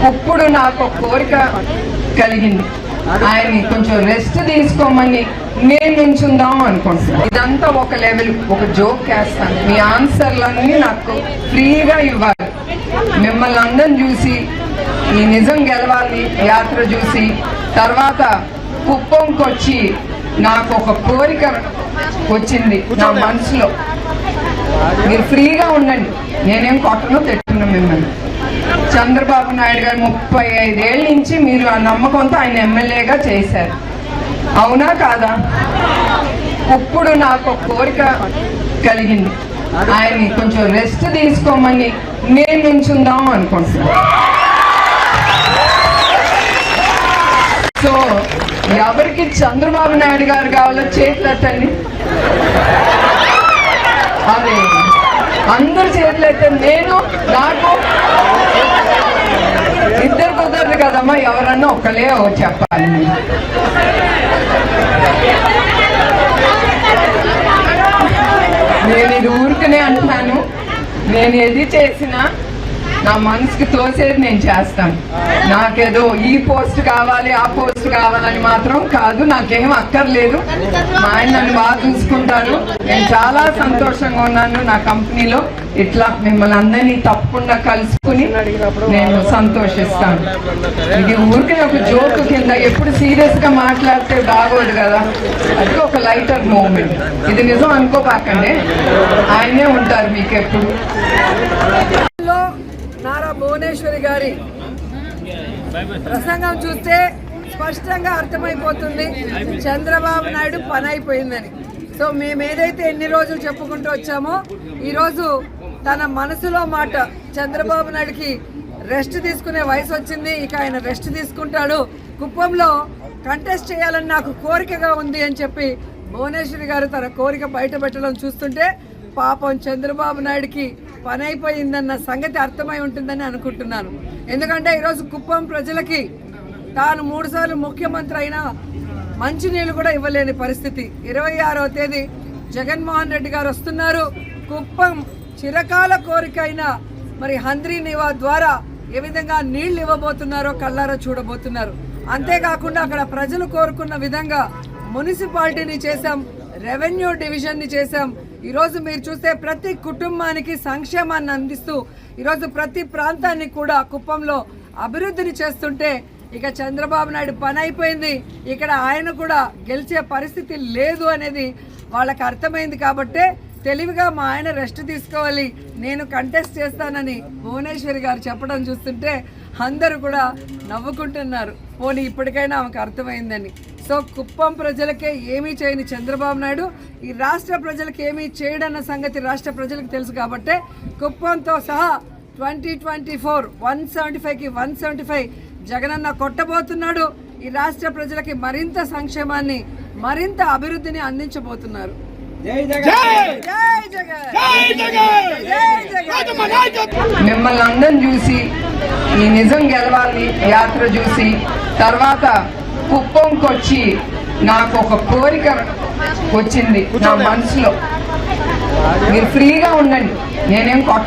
ఇప్పుడు నాకు ఒక కోరిక కలిగింది, ఆయన్ని కొంచెం రెస్ట్ తీసుకోమని నేను నుంచుందాం అనుకుంటున్నాను. ఇదంతా ఒక లెవెల్, ఒక జోక్ వేస్తాను. మీ ఆన్సర్లన్నీ నాకు ఫ్రీగా ఇవ్వాలి. మిమ్మల్ని అందరం చూసి ఈ నిజం గెలవాలి యాత్ర చూసి తర్వాత కుప్పంకి వచ్చి నాకు ఒక కోరిక వచ్చింది నా మనసులో. మీరు ఫ్రీగా ఉండండి, నేనేం కొట్టను తిట్టును మిమ్మల్ని. చంద్రబాబు నాయుడు గారు 35 ఏళ్ళ నుంచి మీరు ఆ నమ్మకంతో ఆయన ఎమ్మెల్యేగా చేశారు, అవునా కాదా? ఇప్పుడు నాకు ఒక కోరిక కలిగింది, ఆయన్ని కొంచెం రెస్ట్ తీసుకోమని నేను నుంచుందాం అనుకుంటున్నాను. సో ఎవరికి చంద్రబాబు నాయుడు గారు కావాలో చేతులు ఎత్తండి. అదే అందరు చేతులు ఎత్తండి. నేను నాకు ఇద్దరు కుదరదు కదమ్మా, ఎవరన్నా ఒకలే చెప్పాలి. నేను ఇది ఊరికనే అంటున్నాను, నేను ఏది చేసినా నా మనసుకి తోసేది నేను చేస్తాను. నాకేదో ఈ పోస్ట్ కావాలి ఆ పోస్ట్ కావాలని మాత్రం కాదు, నాకేం అక్కర్లేదు. మా ఆయన నన్ను బాగా చూసుకుంటారు, నేను చాలా సంతోషంగా ఉన్నాను. నా కంపెనీలో ఇట్లా మిమ్మల్ని అందరినీ తప్పకుండా కలుసుకుని నేను సంతోషిస్తాను. ఇది ఊరికే ఒక జోక్ కింద, ఎప్పుడు సీరియస్ గా మాట్లాడితే బాగోదు కదా, అది ఒక లైటర్ మూమెంట్. ఇది నిజం అనుకోపాకండి, ఆయనే ఉంటారు మీకు ఎప్పుడు. నారా భువనేశ్వరి గారి ప్రసంగం చూస్తే స్పష్టంగా అర్థమైపోతుంది చంద్రబాబు నాయుడు పని అయిపోయిందని. సో మేము ఏదైతే ఎన్ని రోజులు చెప్పుకుంటూ వచ్చామో ఈరోజు తన మనసులో మాట, చంద్రబాబు నాయుడుకి రెస్ట్ తీసుకునే వయసు వచ్చింది, ఇక ఆయన రెస్ట్ తీసుకుంటాడు, కుప్పంలో కంటెస్ట్ చేయాలని నాకు కోరికగా ఉంది అని చెప్పి భువనేశ్వరి గారు తన కోరిక బయట పెట్టడం చూస్తుంటే పాపం చంద్రబాబు నాయుడుకి పని అయిపోయిందన్న సంగతి అర్థమై ఉంటుందని అనుకుంటున్నాను. ఎందుకంటే ఈరోజు కుప్పం ప్రజలకి తాను 3 సార్లు ముఖ్యమంత్రి అయినా మంచినీళ్ళు కూడా ఇవ్వలేని పరిస్థితి. 26వ తేదీ జగన్మోహన్ రెడ్డి గారు వస్తున్నారు. కుప్పం చిరకాల కోరిక అయిన మరి హంద్రీ నివా ద్వారా ఏ విధంగా నీళ్లు ఇవ్వబోతున్నారో కళ్ళారా చూడబోతున్నారు. అంతేకాకుండా అక్కడ ప్రజలు కోరుకున్న విధంగా మున్సిపాలిటీని చేశాం, రెవెన్యూ డివిజన్ని చేశాం. ఈరోజు మీరు చూస్తే ప్రతి కుటుంబానికి సంక్షేమాన్ని అందిస్తూ ఈరోజు ప్రతి ప్రాంతాన్ని కూడా కుప్పంలో అభివృద్ధిని చేస్తుంటే ఇక చంద్రబాబు నాయుడు పని అయిపోయింది, ఇక్కడ ఆయన కూడా గెలిచే పరిస్థితి లేదు అనేది వాళ్ళకి అర్థమైంది. కాబట్టే తెలివిగా మా ఆయన రెస్ట్ తీసుకోవాలి, నేను కంటెస్ట్ చేస్తానని భువనేశ్వరి గారు చెప్పడం చూస్తుంటే అందరూ కూడా నవ్వుకుంటున్నారు. పోనీ ఇప్పటికైనా ఆమెకు అర్థమైందని. సో కుప్పం ప్రజలకే ఏమీ చేయని చంద్రబాబు నాయుడు ఈ రాష్ట్ర ప్రజలకు ఏమీ చేయడన్న సంగతి రాష్ట్ర ప్రజలకు తెలుసు. కాబట్టే కుప్పంతో సహా 2024 175కి 175 జగనన్న కొట్టబోతున్నాడు. ఈ రాష్ట్ర ప్రజలకి మరింత సంక్షేమాన్ని మరింత అభివృద్ధిని అందించబోతున్నారు. మిమ్మల్ని అందరం చూసి ఈ నిజం గెలవాలి యాత్ర చూసి తర్వాత కుప్పంకి వచ్చి నాకు ఒక కోరిక వచ్చింది నా మనసులో. మీరు ఫ్రీగా ఉండండి, నేనేం కొట్ట